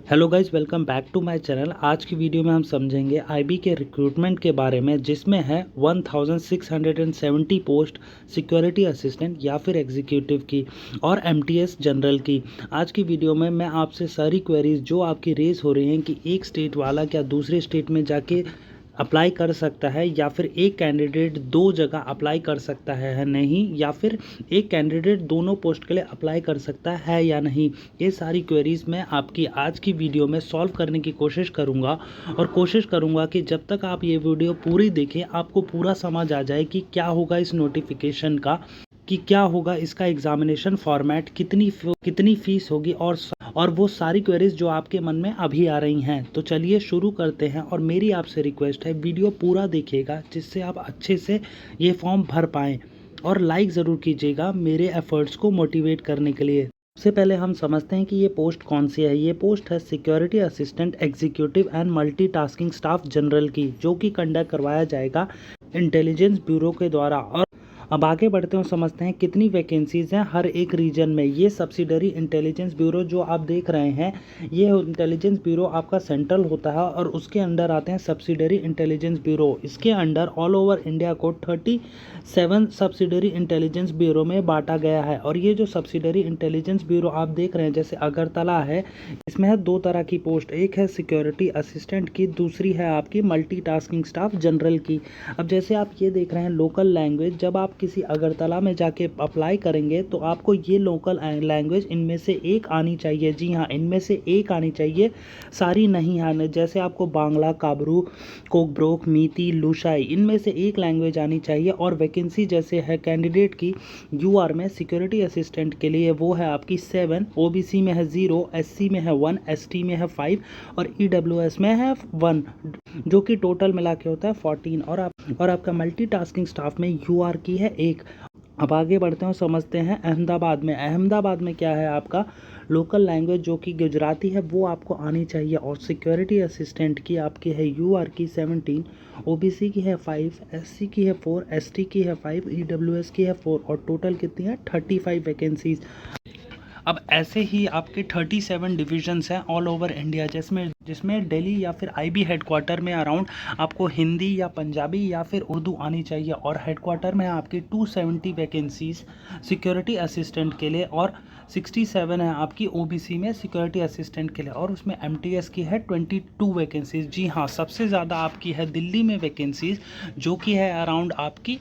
Hello guys, welcome back to my channel. आज की video में हम समझेंगे आईबी के रिक्रूटमेंट के बारे में, जिसमें है 1670 पोस्ट सिक्योरिटी असिस्टेंट या फिर एग्जीक्यूटिव की और एमटीएस जनरल की। आज की वीडियो में मैं आपसे सारी क्वेरीज जो आपकी रेज हो रही हैं कि एक स्टेट वाला क्या दूसरे स्टेट में जाके अप्लाई कर सकता है, या फिर एक कैंडिडेट दो जगह अप्लाई कर सकता है नहीं, या फिर एक कैंडिडेट दोनों पोस्ट के लिए अप्लाई कर सकता है या नहीं, ये सारी क्वेरीज मैं आपकी आज की वीडियो में सॉल्व करने की कोशिश करूंगा। और कोशिश करूंगा कि जब तक आप ये वीडियो पूरी देखें आपको पूरा समझ आ जाए कि क्या होगा इस नोटिफिकेशन का, कि क्या होगा इसका एग्जामिनेशन फॉर्मेट, कितनी फीस होगी, और वो सारी क्वेरीज जो आपके मन में अभी आ रही हैं। तो चलिए शुरू करते हैं। और मेरी आपसे रिक्वेस्ट है, वीडियो पूरा देखिएगा जिससे आप अच्छे से ये फॉर्म भर पाएँ, और लाइक ज़रूर कीजिएगा मेरे एफर्ट्स को मोटिवेट करने के लिए। सबसे पहले हम समझते हैं कि ये पोस्ट कौन सी है। ये पोस्ट है security assistant executive and multitasking staff general की, जो कि कंडक्ट करवाया जाएगा इंटेलिजेंस ब्यूरो के द्वारा। और अब आगे बढ़ते हैं, समझते हैं कितनी वैकेंसीज हैं हर एक रीजन में। ये सब्सिडरी इंटेलिजेंस ब्यूरो जो आप देख रहे हैं, ये इंटेलिजेंस ब्यूरो आपका सेंट्रल होता है और उसके अंडर आते हैं सब्सिडरी इंटेलिजेंस ब्यूरो। इसके अंडर ऑल ओवर इंडिया को 37 सब्सिडरी इंटेलिजेंस ब्यूरो में बांटा गया है। और ये जो सब्सिडरी इंटेलिजेंस ब्यूरो आप देख रहे हैं, जैसे अगरतला है, इसमें है दो तरह की पोस्ट, एक है सिक्योरिटी असिस्टेंट की, दूसरी है आपकी मल्टीटास्किंग स्टाफ जनरल की। अब जैसे आप ये देख रहे हैं लोकल लैंग्वेज, जब आप किसी अगरतला में जाके अप्लाई करेंगे तो आपको ये लोकल लैंग्वेज इनमें से एक आनी चाहिए। जी हाँ, इनमें से एक आनी चाहिए, सारी नहीं आने। जैसे आपको बांग्ला, काबरू, कोकब्रोक, मीती, लुशाई, इनमें से एक लैंग्वेज आनी चाहिए। और वैकेंसी जैसे है कैंडिडेट की यूआर में सिक्योरिटी असिस्टेंट के लिए वो है आपकी 7, ओबीसी में है 0, एससी में है 1, एसटी में है 5 और ईडब्ल्यूएस में है 1, जो कि टोटल मिला के होता है 14। और आपका मल्टीटास्किंग स्टाफ में यूआर की है 1। अब आगे बढ़ते हैं, समझते हैं अहमदाबाद में क्या है, आपका लोकल लैंग्वेज जो कि गुजराती है वो आपको आनी चाहिए। और सिक्योरिटी असिस्टेंट की आपकी है यूआर की 17, ओबीसी की है 5, एससी की है 4, एसटी की है 5, ईडब्ल्यूएस की है 4, और टोटल कितनी है 35 वैकेंसीज। अब ऐसे ही आपके 37 डिविजन्स हैं ऑल ओवर इंडिया, जिसमें दिल्ली या फिर आईबी हेडक्वार्टर में अराउंड आपको हिंदी या पंजाबी या फिर उर्दू आनी चाहिए। और हेडक्वार्टर में आपकी 270 वैकेंसीज सिक्योरिटी असिस्टेंट के लिए, और 67 है आपकी ओबीसी में सिक्योरिटी असिस्टेंट के लिए, और उसमें एमटीएस की है 22 वैकेंसीज। जी हाँ, सबसे ज़्यादा आपकी है दिल्ली में वैकेंसीज, जो कि है अराउंड आपकी।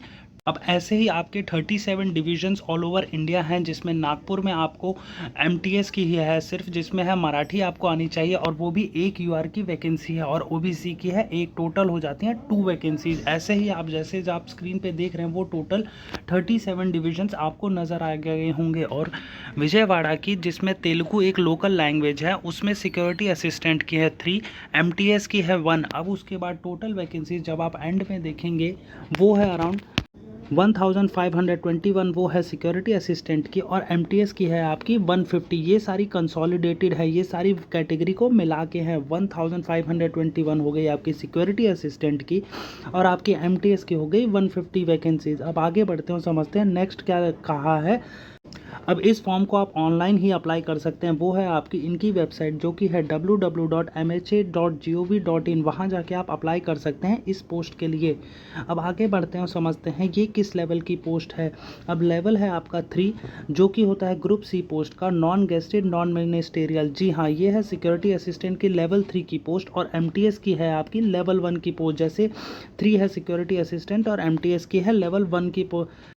अब ऐसे ही आपके 37 डिविजन्स ऑल ओवर इंडिया हैं, जिसमें नागपुर में आपको एमटीएस की ही है सिर्फ, जिसमें है मराठी आपको आनी चाहिए, और वो भी एक यूआर की वैकेंसी है, और ओबीसी की है एक। टोटल हो जाती हैं 2 वैकेंसीज। ऐसे ही आप जैसे आप स्क्रीन पे देख रहे हैं वो टोटल 37 डिविजन्स आपको नज़र आ गए होंगे। और विजयवाड़ा की, जिसमें तेलुगु एक लोकल लैंग्वेज है, उसमें सिक्योरिटी असिस्टेंट की है 3, एमटीएस की है 1। अब उसके बाद टोटल वैकेंसीज जब आप एंड में देखेंगे वो है अराउंड 1521, वो है सिक्योरिटी असिस्टेंट की, और एमटीएस की है आपकी 150। ये सारी कंसोलिडेटेड है, ये सारी कैटेगरी को मिला के हैं 1521 हो गई आपकी सिक्योरिटी असिस्टेंट की, और आपकी एमटीएस की हो गई 150 वैकेंसीज। अब आगे बढ़ते हैं, समझते हैं नेक्स्ट क्या कहा है। अब इस फॉर्म को आप ऑनलाइन ही अप्लाई कर सकते हैं, वो है आपकी इनकी वेबसाइट जो कि है www.mha.gov.in। वहाँ जाके आप अप्लाई कर सकते हैं इस पोस्ट के लिए। अब आगे बढ़ते हैं और समझते हैं ये किस लेवल की पोस्ट है। अब लेवल है आपका 3, जो कि होता है ग्रुप सी पोस्ट का, नॉन गेस्टेड नॉन मिनिस्टेरियल। जी हाँ, ये है सिक्योरिटी असिस्टेंट की लेवल 3 की पोस्ट, और एमटीएस की है आपकी लेवल 1 की पोस्ट। जैसे 3 है सिक्योरिटी असिस्टेंट और एमटीएस की है लेवल 1 की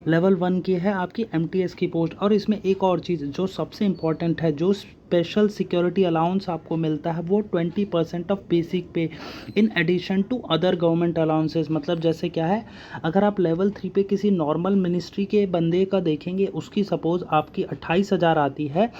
लेवल 1 की है आपकी एमटीएस की पोस्ट। और इसमें एक और चीज़ जो सबसे इम्पॉर्टेंट है, जो स्पेशल सिक्योरिटी अलाउंस आपको मिलता है वो 20% of basic pay in addition to other government allowances. मतलब जैसे क्या है, अगर आप लेवल 3 पे किसी नॉर्मल मिनिस्ट्री के बंदे का देखेंगे, उसकी सपोज आपकी 28,000 आती है,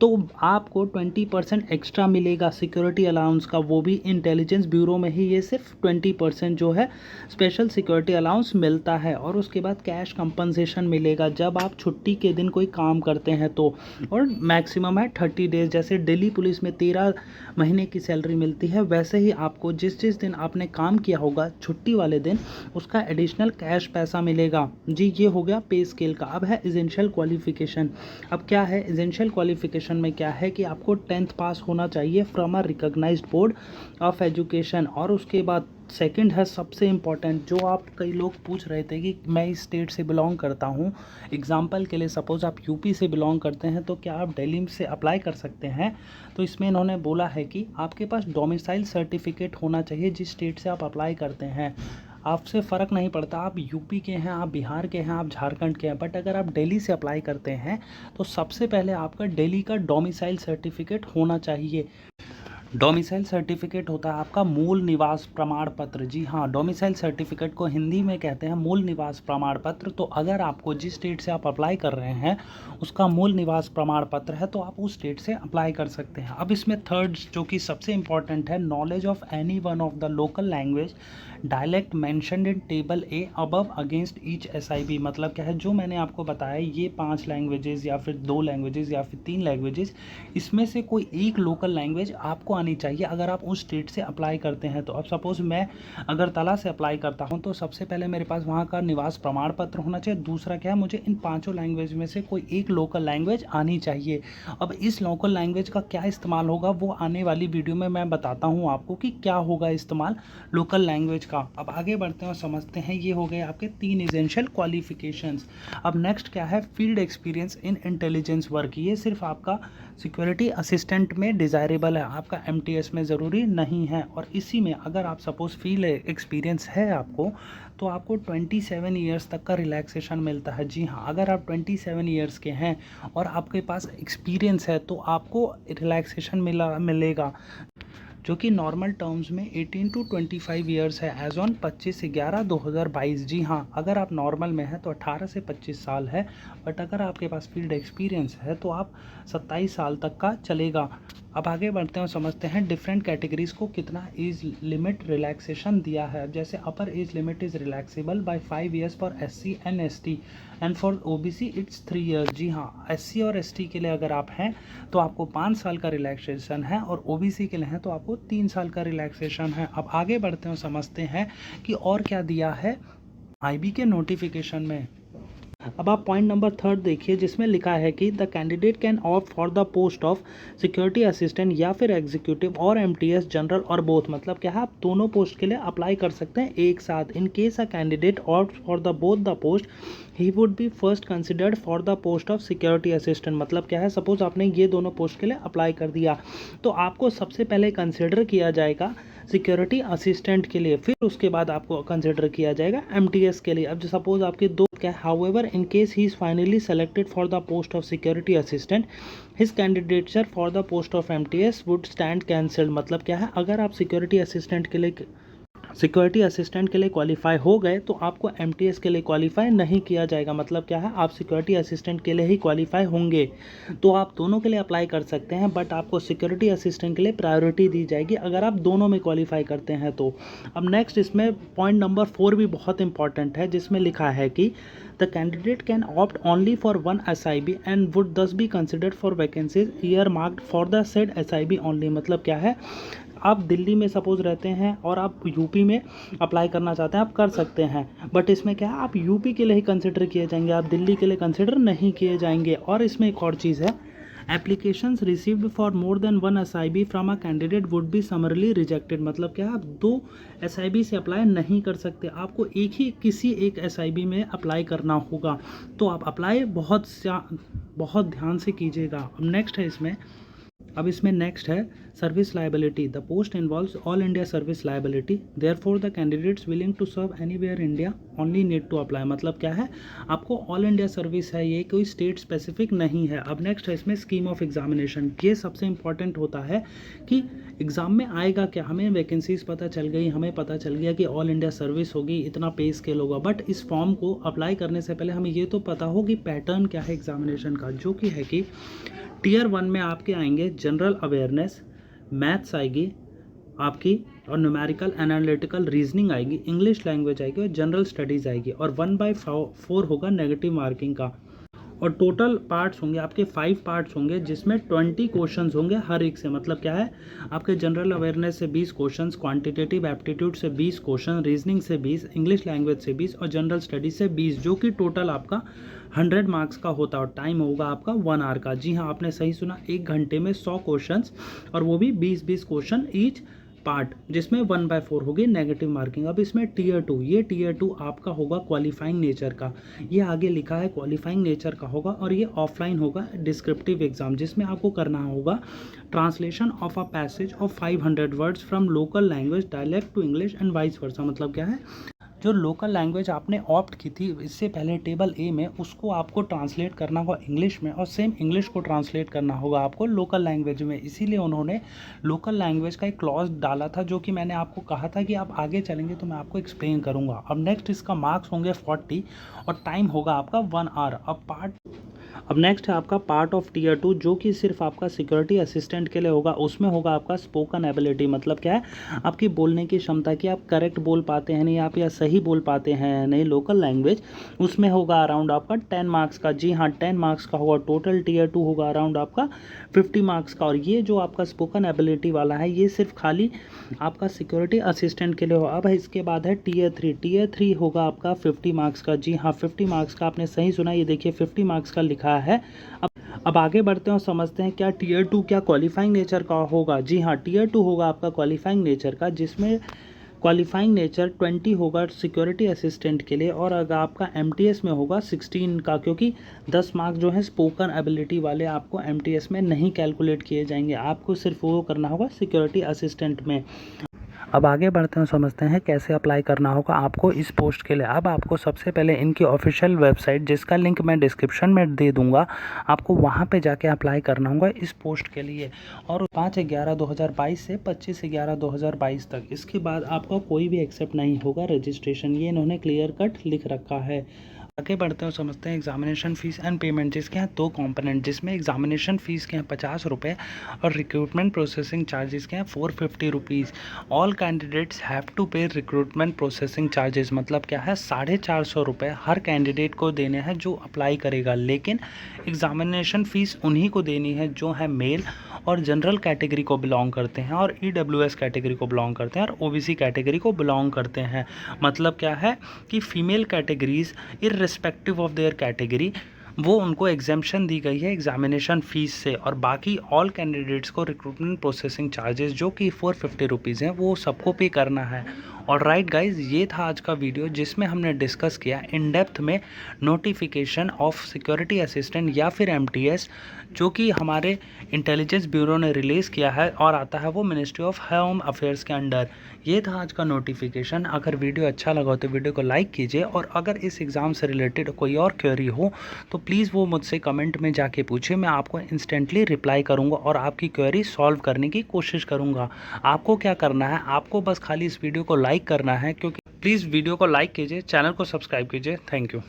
तो आपको 20% एक्स्ट्रा मिलेगा सिक्योरिटी अलाउंस का, वो भी इंटेलिजेंस ब्यूरो में ही। ये सिर्फ 20% जो है स्पेशल सिक्योरिटी अलाउंस मिलता है। और उसके बाद कैश कंपनसेशन मिलेगा जब आप छुट्टी के दिन कोई काम करते हैं तो, और मैक्सिमम है 30 डेज बेस, जैसे दिल्ली पुलिस में 13 महीने की सैलरी मिलती है, वैसे ही आपको जिस जिस दिन आपने काम किया होगा छुट्टी वाले दिन उसका एडिशनल कैश पैसा मिलेगा जी। ये हो गया पे स्केल का। अब है एसेंशियल क्वालिफिकेशन। अब क्या है एसेंशियल क्वालिफिकेशन में, क्या है कि आपको 10th पास होना चाहिए from a recognised board of education. और उसके बाद सेकंड है सबसे इम्पॉर्टेंट, जो आप कई लोग पूछ रहे थे कि मैं इस स्टेट से बिलोंग करता हूँ, एग्जाम्पल के लिए सपोज़ आप यूपी से बिलोंग करते हैं तो क्या आप दिल्ली से अप्लाई कर सकते हैं? तो इसमें इन्होंने बोला है कि आपके पास डोमिसाइल सर्टिफिकेट होना चाहिए जिस स्टेट से आप अप्लाई करते हैं। आपसे फ़र्क नहीं पड़ता आप यूपी के हैं, आप बिहार के हैं, आप झारखंड के हैं, बट अगर आप दिल्ली से अप्लाई करते हैं तो सबसे पहले आपका दिल्ली का डोमिसाइल सर्टिफिकेट होना चाहिए। डोमिसाइल सर्टिफिकेट होता है आपका मूल निवास प्रमाण पत्र। जी हाँ, डोमिसाइल सर्टिफिकेट को हिंदी में कहते हैं मूल निवास प्रमाण पत्र। तो अगर आपको जिस स्टेट से आप अप्लाई कर रहे हैं उसका मूल निवास प्रमाण पत्र है तो आप उस स्टेट से अप्लाई कर सकते हैं। अब इसमें थर्ड जो कि सबसे इंपॉर्टेंट है, knowledge of any one of the local language dialect mentioned in table A above against each SIB। मतलब क्या है, जो मैंने आपको बताया ये 5 लैंग्वेजेस या फिर 2 लैंग्वेजेस या फिर 3 लैंग्वेजेस, इसमें से कोई एक लोकल लैंग्वेज आपको आनी चाहिए अगर आप उस स्टेट से अप्लाई करते हैं। तो अब सपोज़ मैं अगरतला से अप्लाई करता हूं तो सबसे पहले मेरे पास वहां का निवास प्रमाण पत्र होना चाहिए। दूसरा क्या है, मुझे इन 5 लैंग्वेज में से कोई एक लोकल लैंग्वेज आनी चाहिए। अब इस लोकल लैंग्वेज का क्या इस्तेमाल होगा वो आने वाली वीडियो में मैं बताता हूँ आपको कि क्या होगा इस्तेमाल लोकल लैंग्वेज का। अब आगे बढ़ते हैं और समझते हैं। ये हो गए आपके 3 एसेंशियल क्वालिफिकेशंस। अब नेक्स्ट क्या है, field experience in intelligence work. ये सिर्फ आपका सिक्योरिटी असिस्टेंट में डिज़ायरेबल है, आपका MTS में ज़रूरी नहीं है। और इसी में अगर आप सपोज़ फील्ड एक्सपीरियंस है आपको तो आपको 27 ईयर्स तक का रिलैक्सेशन मिलता है। जी हाँ, अगर आप 27 ईयर्स के हैं और आपके पास एक्सपीरियंस है तो आपको रिलैक्सेशन मिलेगा जो कि नॉर्मल टर्म्स में 18 to 25 ईयर्स है एज ऑन 25/11/2022। जी हाँ, अगर आप नॉर्मल में हैं तो 18 से 25 साल है, बट अगर आपके पास फील्ड एक्सपीरियंस है तो आप 27 साल तक का चलेगा। अब आगे बढ़ते हैं और समझते हैं डिफरेंट कैटेगरीज को कितना एज लिमिट रिलैक्सेशन दिया है। जैसे upper age limit is relaxable by 5 years for SC and ST and for OBC it's 3 years. जी हाँ, SC और ST के लिए अगर आप हैं तो आपको 5 साल का रिलैक्सेशन है और OBC के लिए हैं तो आपको 3 साल का रिलैक्सेशन है। अब आगे बढ़ते हैं और समझते हैं कि और क्या दिया है IB के नोटिफिकेशन में। अब आप पॉइंट नंबर 3 देखिए जिसमें लिखा है कि the candidate can opt for the post of security assistant या फिर एग्जीक्यूटिव और MTS जनरल और बोथ। मतलब क्या है, आप दोनों पोस्ट के लिए अप्लाई कर सकते हैं एक साथ। In case a candidate opt for the both the post he would be first considered for the post of security assistant. मतलब क्या है, सपोज आपने ये दोनों पोस्ट के लिए अप्लाई कर दिया तो आपको सबसे पहले कंसिडर किया जाएगा सिक्योरिटी असिस्टेंट के लिए, फिर उसके बाद आपको कंसिडर किया जाएगा MTS के लिए। अब सपोज आपके दो क्या, however in case he is finally selected for the post of security assistant his candidature for the post of MTS would stand cancelled. मतलब क्या है, अगर आप सिक्योरिटी असिस्टेंट के लिए क्वालिफाई हो गए तो आपको MTS के लिए क्वालिफाई नहीं किया जाएगा। मतलब क्या है, आप सिक्योरिटी असिस्टेंट के लिए ही क्वालिफाई होंगे। तो आप दोनों के लिए अप्लाई कर सकते हैं, बट आपको सिक्योरिटी असिस्टेंट के लिए प्रायोरिटी दी जाएगी अगर आप दोनों में क्वालिफाई करते हैं तो। अब नेक्स्ट इसमें पॉइंट नंबर 4 भी बहुत इंपॉर्टेंट है जिसमें लिखा है कि the candidate can opt only for 1 SIB and would thus be considered for vacancies earmarked for the said SIB only. मतलब क्या है, आप दिल्ली में सपोज रहते हैं और आप यूपी में अप्लाई करना चाहते हैं, आप कर सकते हैं, बट इसमें क्या है, आप यूपी के लिए ही कंसिडर किए जाएंगे, आप दिल्ली के लिए कंसिडर नहीं किए जाएंगे। और इसमें एक और चीज़ है, applications received for more than 1 SIB from a candidate would be समरली rejected. मतलब क्या है, आप 2 SIB से अप्लाई नहीं कर सकते, आपको किसी एक SIB में अप्लाई करना होगा। तो आप अप्लाई बहुत ध्यान से कीजिएगा। अब नेक्स्ट है इसमें नेक्स्ट है service liability. The post involves all India service liability, therefore the candidates willing to serve anywhere India only need to apply. मतलब क्या है, आपको ऑल इंडिया सर्विस है, ये कोई स्टेट स्पेसिफिक नहीं है। अब नेक्स्ट है इसमें स्कीम ऑफ एग्जामिनेशन। ये सबसे इंपॉर्टेंट होता है कि एग्ज़ाम में आएगा क्या, हमें वैकेंसीज पता चल गई, हमें पता चल गया कि ऑल इंडिया सर्विस होगी, इतना पे स्केल होगा, बट इस फॉर्म को अप्लाई करने से पहले हमें ये तो पता हो कि पैटर्न क्या है एग्जामिनेशन का, जो कि है कि टीयर 1 में आपके आएंगे जनरल अवेयरनेस, मैथ्स आएगी आपकी, और न्यूमेरिकल एनालिटिकल रीजनिंग आएगी, इंग्लिश लैंग्वेज आएगी और जनरल स्टडीज़ आएगी, और 1/4 होगा नेगेटिव मार्किंग का। और टोटल पार्ट्स होंगे आपके 5 पार्ट्स होंगे, जिसमें 20 क्वेश्चंस होंगे हर एक से। मतलब क्या है, आपके जनरल अवेयरनेस से 20 क्वेश्चंस, क्वांटिटेटिव एप्टीट्यूड से 20 क्वेश्चन, रीजनिंग से 20, इंग्लिश लैंग्वेज से 20 और जनरल स्टडीज से 20, जो कि टोटल आपका 100 मार्क्स का होता है और टाइम होगा आपका 1 आवर का। जी हाँ, आपने सही सुना, 1 घंटे में 100 क्वेश्चंस और वो भी 20-20 क्वेश्चन ईच पार्ट, जिसमें 1/4 होगी नेगेटिव मार्किंग। अब इसमें टीयर 2, ये टीयर 2 आपका होगा क्वालिफाइंग नेचर का। ये आगे लिखा है क्वालिफाइंग नेचर का होगा और ये ऑफलाइन होगा डिस्क्रिप्टिव एग्जाम, जिसमें आपको करना होगा translation of a passage of 500 words from local language dialect to English and vice versa. मतलब क्या है, जो लोकल लैंग्वेज आपने ऑप्ट की थी इससे पहले टेबल ए में, उसको आपको ट्रांसलेट करना होगा इंग्लिश में और सेम इंग्लिश को ट्रांसलेट करना होगा आपको लोकल लैंग्वेज में। इसीलिए उन्होंने लोकल लैंग्वेज का एक क्लॉज डाला था, जो कि मैंने आपको कहा था कि आप आगे चलेंगे तो मैं आपको एक्सप्लेन करूंगा। अब नेक्स्ट इसका मार्क्स होंगे 40 और टाइम होगा आपका 1 आवर। अब नेक्स्ट है आपका पार्ट ऑफ टीयर 2, जो कि सिर्फ आपका सिक्योरिटी असिस्टेंट के लिए होगा। उसमें होगा आपका स्पोकन एबिलिटी। मतलब क्या है, आपकी बोलने की क्षमता कि आप करेक्ट बोल पाते हैं नहीं, आप या सही बोल पाते हैं नहीं लोकल लैंग्वेज। उसमें होगा अराउंड आपका 10 मार्क्स का। जी हाँ, 10 मार्क्स का होगा। टोटल टीयर 2 होगा अराउंड आपका 50 मार्क्स का। और ये जो आपका स्पोकन एबिलिटी वाला है, ये सिर्फ खाली आपका सिक्योरिटी असिस्टेंट के लिए हो। अब इसके बाद है टीयर 3। टीयर 3 होगा आपका 50 मार्क्स का। जी हाँ, 50 मार्क्स का, आपने सही सुना, ये देखिए 50 मार्क्स का लिखा है। अब आगे बढ़ते हैं और समझते हैं क्या टीयर 2 क्या क्वालिफाइंग नेचर का होगा। जी हाँ, टीयर 2 होगा आपका क्वालिफाइंग नेचर का, जिसमें क्वालिफाइंग नेचर 20 होगा सिक्योरिटी असिस्टेंट के लिए और अगर आपका एमटीएस में होगा 16 का, क्योंकि 10 मार्क्स जो है स्पोकन एबिलिटी वाले आपको एमटीएस में नहीं कैलकुलेट किए जाएंगे, आपको सिर्फ वो करना होगा सिक्योरिटी असिस्टेंट में। अब आगे बढ़ते हैं, समझते हैं कैसे अप्लाई करना होगा आपको इस पोस्ट के लिए। अब आपको सबसे पहले इनकी ऑफिशियल वेबसाइट, जिसका लिंक मैं डिस्क्रिप्शन में दे दूंगा, आपको वहां पे जाके अप्लाई करना होगा इस पोस्ट के लिए। और 5/11/2022 से 25/11/2022 तक। इसके बाद आपका कोई भी एक्सेप्ट नहीं होगा रजिस्ट्रेशन, ये इन्होंने क्लियर कट लिख रखा है। आगे बढ़ते हैं, समझते हैं एग्जामिनेशन फीस एंड पेमेंट, जिसके हैं 2 कंपोनेंट, जिसमें एग्जामिनेशन फीस के हैं 50 रुपये और रिक्रूटमेंट प्रोसेसिंग चार्जेस के हैं 450 rupees. All candidates have to pay recruitment processing charges. मतलब क्या है, 450 रुपये हर कैंडिडेट को देने हैं जो अप्लाई करेगा, लेकिन एग्जामिनेशन फ़ीस उन्हीं को देनी है जो है मेल और जनरल कैटेगरी को बिलोंग करते हैं और ईडब्ल्यूएस कैटेगरी को बिलोंग करते हैं और ओबीसी कैटेगरी को बिलोंग करते हैं। मतलब क्या है कि female categories irrespective of their category, वो उनको एग्जेम्पशन दी गई है एग्जामिनेशन फ़ीस से, और बाकी ऑल कैंडिडेट्स को रिक्रूटमेंट प्रोसेसिंग चार्जेस जो कि 450 रुपीज़ हैं वो सबको पे करना है। और राइट गाइज, ये था आज का वीडियो जिसमें हमने डिस्कस किया इन डेप्थ में नोटिफिकेशन ऑफ सिक्योरिटी असिस्टेंट या फिर एमटीएस, जो कि हमारे इंटेलिजेंस ब्यूरो ने रिलीज़ किया है और आता है वो मिनिस्ट्री ऑफ होम अफेयर्स के अंडर। ये था आज का नोटिफिकेशन। अगर वीडियो अच्छा लगा हो तो वीडियो को लाइक कीजिए, और अगर इस एग्ज़ाम से रिलेटेड कोई और क्वेरी हो तो प्लीज़ वो मुझसे कमेंट में जाके पूछिए, मैं आपको इंस्टेंटली रिप्लाई करूँगा और आपकी क्वेरी सॉल्व करने की कोशिश करूँगा। आपको क्या करना है, आपको बस खाली इस वीडियो को लाइक करना है, क्योंकि प्लीज़ वीडियो को लाइक कीजिए, चैनल को सब्सक्राइब कीजिए। Thank you.